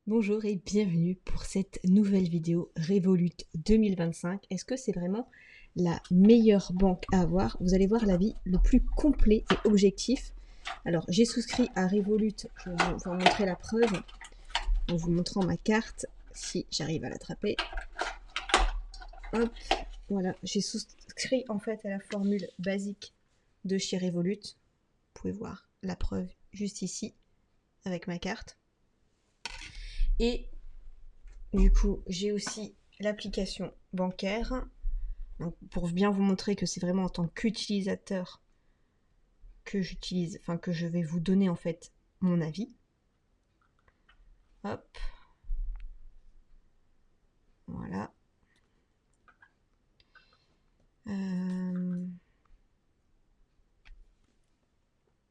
Bonjour et bienvenue pour cette nouvelle vidéo Revolut 2025. Est-ce que c'est vraiment la meilleure banque à avoir? Vous allez voir l'avis le plus complet et objectif. Alors, j'ai souscrit à Revolut, je vais vous montrer la preuve en vous montrant ma carte, si j'arrive à l'attraper. Hop, voilà, j'ai souscrit en fait à la formule basique de chez Revolut. Vous pouvez voir la preuve juste ici avec ma carte. Et du coup, j'ai aussi l'application bancaire. Donc, pour bien vous montrer que c'est vraiment en tant qu'utilisateur que j'utilise, enfin que je vais vous donner en fait mon avis. Hop. Voilà.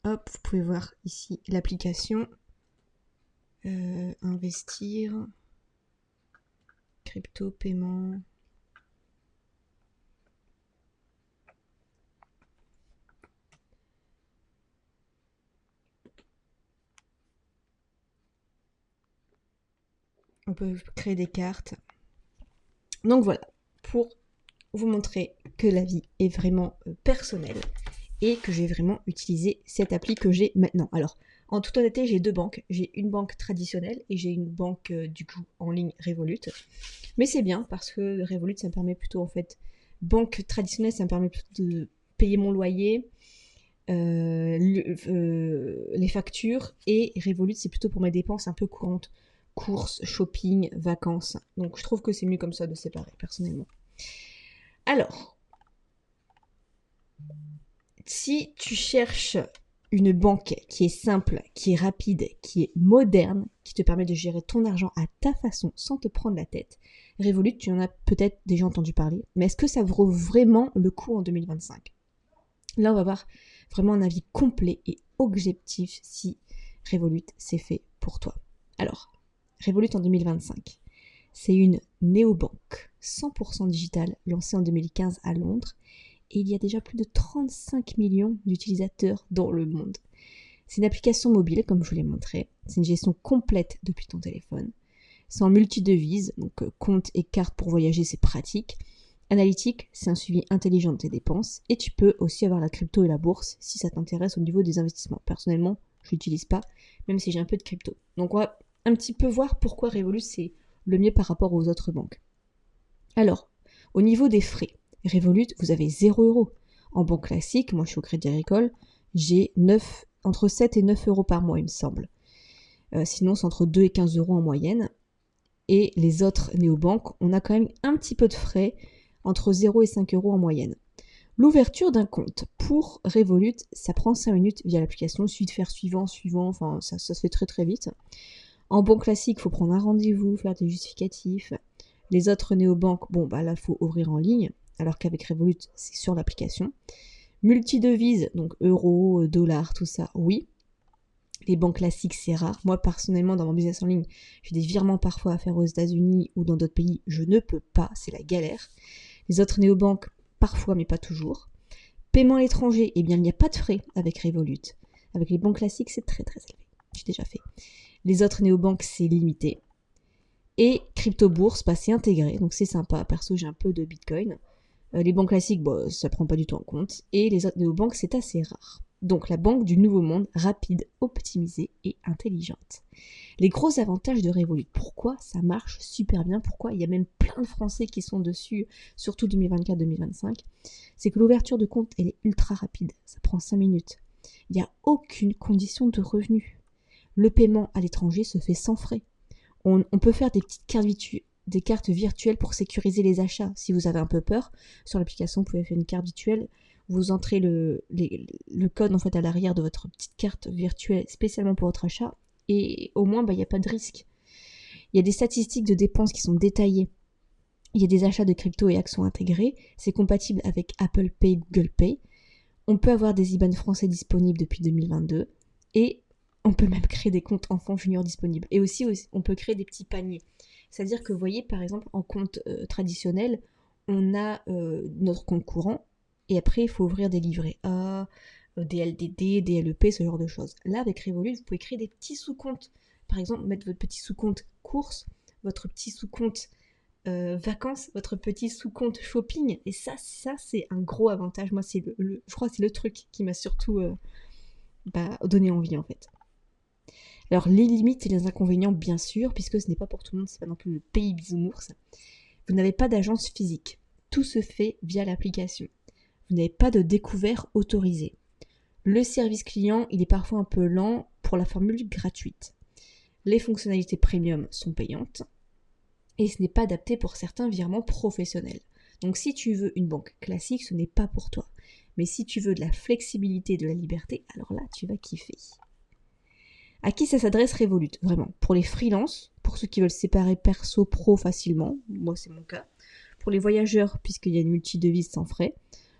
Hop, vous pouvez voir ici l'application. Investir. Crypto, paiement. On peut créer des cartes. Donc voilà, pour vous montrer que la vie est vraiment personnelle et que j'ai vraiment utilisé cette appli que j'ai maintenant. Alors, en toute honnêteté, j'ai deux banques. J'ai une banque traditionnelle et j'ai une banque du coup en ligne Revolut. Mais c'est bien parce que Revolut, ça me permet plutôt en fait, banque traditionnelle, ça me permet plutôt de payer mon loyer, les factures, et Revolut, c'est plutôt pour mes dépenses un peu courantes. Courses, shopping, vacances. Donc je trouve que c'est mieux comme ça de séparer, personnellement. Alors, si tu cherches une banque qui est simple, qui est rapide, qui est moderne, qui te permet de gérer ton argent à ta façon sans te prendre la tête, Revolut, tu en as peut-être déjà entendu parler, mais est-ce que ça vaut vraiment le coup en 2025? Là, on va voir vraiment un avis complet et objectif si Revolut c'est fait pour toi. Alors, Revolut en 2025, c'est une néobanque 100% digitale lancée en 2015 à Londres, et il y a déjà plus de 35 millions d'utilisateurs dans le monde. C'est une application mobile, comme je vous l'ai montré. C'est une gestion complète depuis ton téléphone. C'est en multi-devises, donc compte et carte pour voyager, c'est pratique. Analytique, c'est un suivi intelligent de tes dépenses. Et tu peux aussi avoir la crypto et la bourse si ça t'intéresse au niveau des investissements. Personnellement, je l'utilise pas, même si j'ai un peu de crypto. Donc on va un petit peu voir pourquoi Revolut c'est le mieux par rapport aux autres banques. Alors, au niveau des frais, Revolut, vous avez 0 €. En banque classique, moi je suis au Crédit Agricole, j'ai entre 7 et 9 € par mois, il me semble. Sinon, c'est entre 2 et 15 € en moyenne. Et les autres néobanques, on a quand même un petit peu de frais, entre 0 et 5 € en moyenne. L'ouverture d'un compte pour Revolut, ça prend 5 minutes via l'application. Il suffit de faire suivant, enfin ça se fait très très vite. En banque classique, il faut prendre un rendez-vous, faire des justificatifs. Les autres néobanques, bon bah là, il faut ouvrir en ligne, alors qu'avec Revolut, c'est sur l'application. Multi-devises, donc euros, dollars, tout ça, oui. Les banques classiques, c'est rare. Moi, personnellement, dans mon business en ligne, j'ai des virements parfois à faire aux États-Unis ou dans d'autres pays. Je ne peux pas, c'est la galère. Les autres néobanques, parfois, mais pas toujours. Paiement à l'étranger, eh bien, il n'y a pas de frais avec Revolut. Avec les banques classiques, c'est très très élevé. J'ai déjà fait. Les autres néobanques, c'est limité. Et crypto-bourse, bah, c'est intégré, donc c'est sympa. Perso, j'ai un peu de Bitcoin. Les banques classiques, bah, ça prend pas du tout en compte. Et les autres néobanques, c'est assez rare. Donc la banque du nouveau monde, rapide, optimisée et intelligente. Les gros avantages de Revolut, pourquoi ça marche super bien, pourquoi il y a même plein de Français qui sont dessus, surtout 2024-2025, c'est que l'ouverture de compte, elle est ultra rapide, ça prend 5 minutes. Il n'y a aucune condition de revenu. Le paiement à l'étranger se fait sans frais. On peut faire des petites cartes virtuelles pour sécuriser les achats. Si vous avez un peu peur, sur l'application, vous pouvez faire une carte virtuelle. Vous entrez le code en fait à l'arrière de votre petite carte virtuelle spécialement pour votre achat, et au moins il n'y a pas de risque. Il y a des statistiques de dépenses qui sont détaillées. Il y a des achats de crypto et actions intégrés. C'est compatible avec Apple Pay, Google Pay. On peut avoir des IBAN français disponibles depuis 2022 et on peut même créer des comptes enfants juniors disponibles. Et aussi, on peut créer des petits paniers. C'est-à-dire que vous voyez, par exemple, en compte traditionnel, on a notre compte courant et après, il faut ouvrir des livrets A, des LDD, des LEP, ce genre de choses. Là, avec Revolut, vous pouvez créer des petits sous-comptes. Par exemple, mettre votre petit sous-compte courses, votre petit sous-compte vacances, votre petit sous-compte shopping. Et ça c'est un gros avantage. Moi, je crois que c'est le truc qui m'a surtout donné envie en fait. Alors les limites et les inconvénients bien sûr, puisque ce n'est pas pour tout le monde, c'est pas non plus le pays bisounours. Vous n'avez pas d'agence physique. Tout se fait via l'application. Vous n'avez pas de découvert autorisé. Le service client, il est parfois un peu lent pour la formule gratuite. Les fonctionnalités premium sont payantes et ce n'est pas adapté pour certains virements professionnels. Donc si tu veux une banque classique, ce n'est pas pour toi. Mais si tu veux de la flexibilité et de la liberté, alors là, tu vas kiffer. À qui ça s'adresse Revolut? Vraiment, pour les freelances, pour ceux qui veulent séparer perso-pro facilement, moi c'est mon cas. Pour les voyageurs, puisqu'il y a une multi-devise sans frais.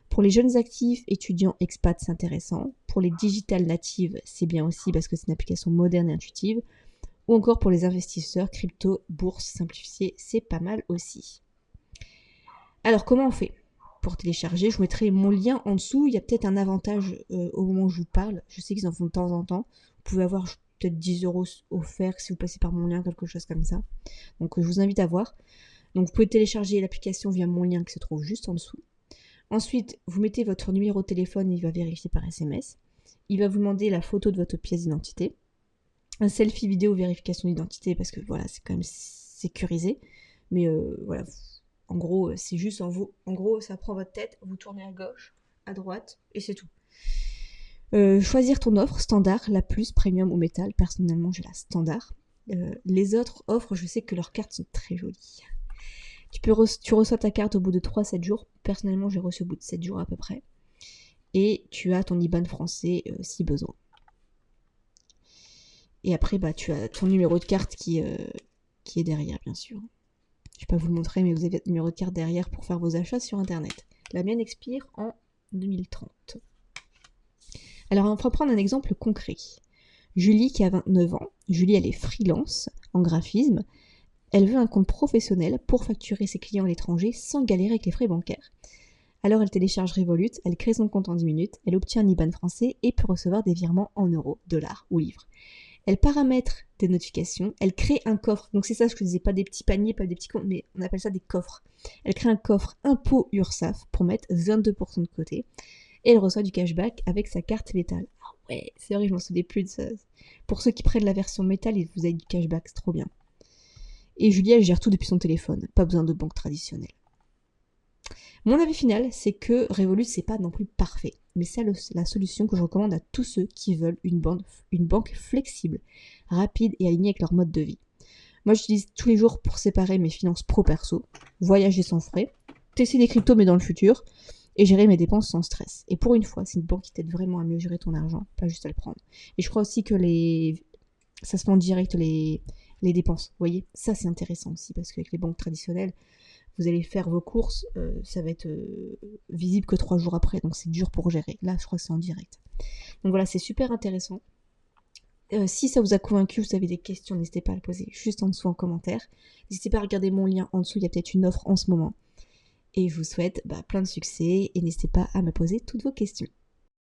Pour les jeunes actifs, étudiants, expats, c'est intéressant. Pour les digital natives, c'est bien aussi parce que c'est une application moderne et intuitive. Ou encore pour les investisseurs, crypto, bourse simplifiée, c'est pas mal aussi. Alors comment on fait pour télécharger? Je vous mettrai mon lien en dessous. Il y a peut-être un avantage au moment où je vous parle. Je sais qu'ils en font de temps en temps. Vous pouvez avoir peut-être 10 € offerts si vous passez par mon lien, quelque chose comme ça. Donc je vous invite à voir. Donc vous pouvez télécharger l'application via mon lien qui se trouve juste en dessous. Ensuite, vous mettez votre numéro de téléphone, il va vérifier par SMS. Il va vous demander la photo de votre pièce d'identité. Un selfie vidéo vérification d'identité parce que voilà, c'est quand même sécurisé. Mais voilà, en gros, c'est juste en gros, ça prend votre tête, vous tournez à gauche, à droite, et c'est tout. Choisir ton offre standard, la plus, premium ou métal. Personnellement, j'ai la standard. Les autres offres, je sais que leurs cartes sont très jolies. Tu reçois ta carte au bout de 3-7 jours. Personnellement, j'ai reçu au bout de 7 jours à peu près. Et tu as ton IBAN français si besoin. Et après, tu as ton numéro de carte qui est derrière, bien sûr. Je vais pas vous le montrer, mais vous avez votre numéro de carte derrière pour faire vos achats sur Internet. La mienne expire en 2030. Alors, on va prendre un exemple concret. Julie, qui a 29 ans. Julie, elle est freelance en graphisme. Elle veut un compte professionnel pour facturer ses clients à l'étranger sans galérer avec les frais bancaires. Alors elle télécharge Revolut, elle crée son compte en 10 minutes, elle obtient un IBAN français et peut recevoir des virements en euros, dollars ou livres. Elle paramètre des notifications, elle crée un coffre. Donc c'est ça ce que je disais, pas des petits paniers, pas des petits comptes, mais on appelle ça des coffres. Elle crée un coffre impôt URSSAF pour mettre 22% de côté et elle reçoit du cashback avec sa carte métal. Ah ouais, c'est vrai, je m'en souviens plus de ça. Pour ceux qui prennent la version métal, vous avez du cashback, c'est trop bien. Et Julie, elle gère tout depuis son téléphone. Pas besoin de banque traditionnelle. Mon avis final, c'est que Revolut, c'est pas non plus parfait. Mais c'est la solution que je recommande à tous ceux qui veulent une banque flexible, rapide et alignée avec leur mode de vie. Moi, j'utilise tous les jours pour séparer mes finances pro-perso, voyager sans frais, tester des cryptos mais dans le futur, et gérer mes dépenses sans stress. Et pour une fois, c'est une banque qui t'aide vraiment à mieux gérer ton argent, pas juste à le prendre. Et je crois aussi que ça se fait en direct les dépenses. Vous voyez, ça c'est intéressant aussi parce qu'avec les banques traditionnelles, vous allez faire vos courses, ça va être visible que 3 jours après, donc c'est dur pour gérer. Là, je crois que c'est en direct. Donc voilà, c'est super intéressant. Si ça vous a convaincu, vous avez des questions, n'hésitez pas à le poser juste en dessous en commentaire. N'hésitez pas à regarder mon lien en dessous, il y a peut-être une offre en ce moment. Et je vous souhaite plein de succès et n'hésitez pas à me poser toutes vos questions.